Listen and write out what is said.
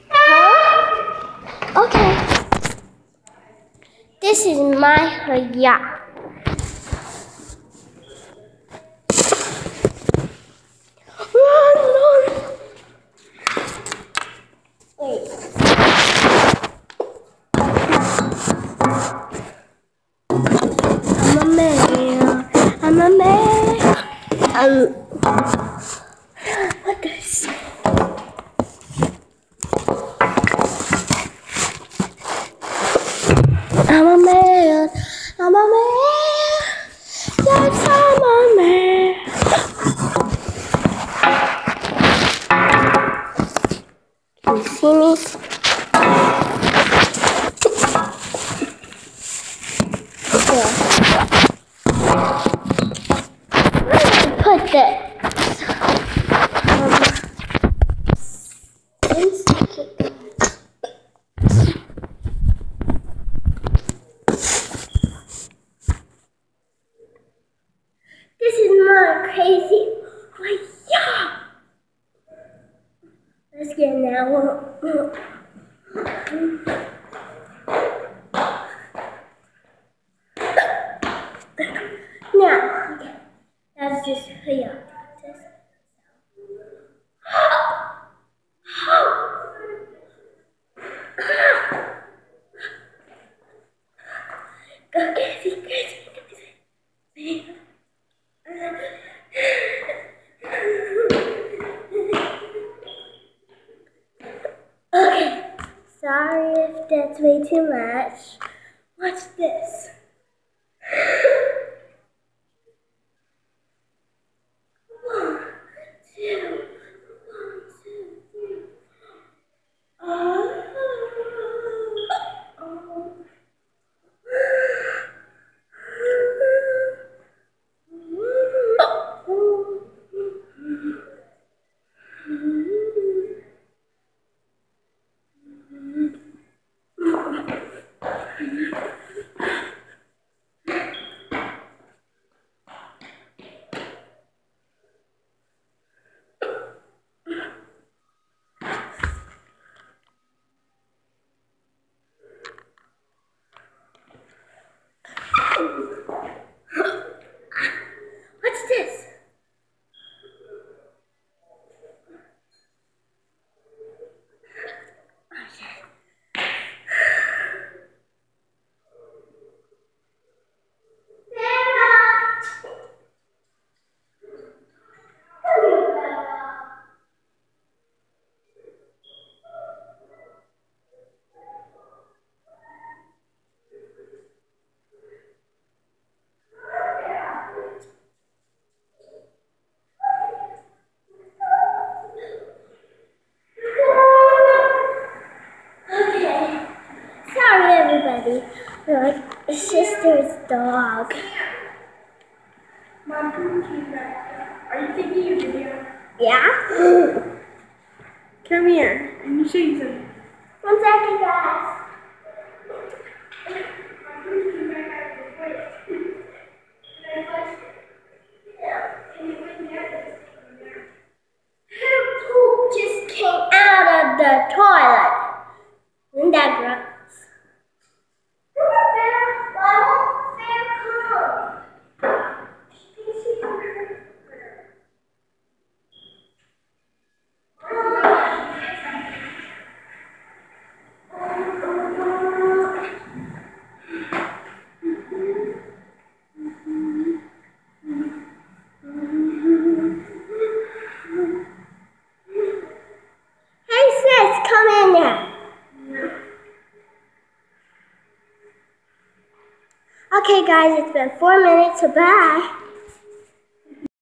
Huh? Okay. This is my yacht. Wait. I'm a man. I'm a man. What this? I'm a man. I'm a man. Yes, I'm a man. Can you see me? Yeah. Put this. This is not crazy. Like, yeah. Let's get now. Now, okay. That's just here. Go crazy, crazy. Okay, sorry if that's way too much. Watch this. One, two, 3. Oh. What's this? Everybody, like sister's dog. Mom, are you taking a video? Yeah? Come here. Let me show you something. 1 second, guys. Poop just came out of the toilet. Isn't that gross? Okay guys, it's been 4 minutes, so bye.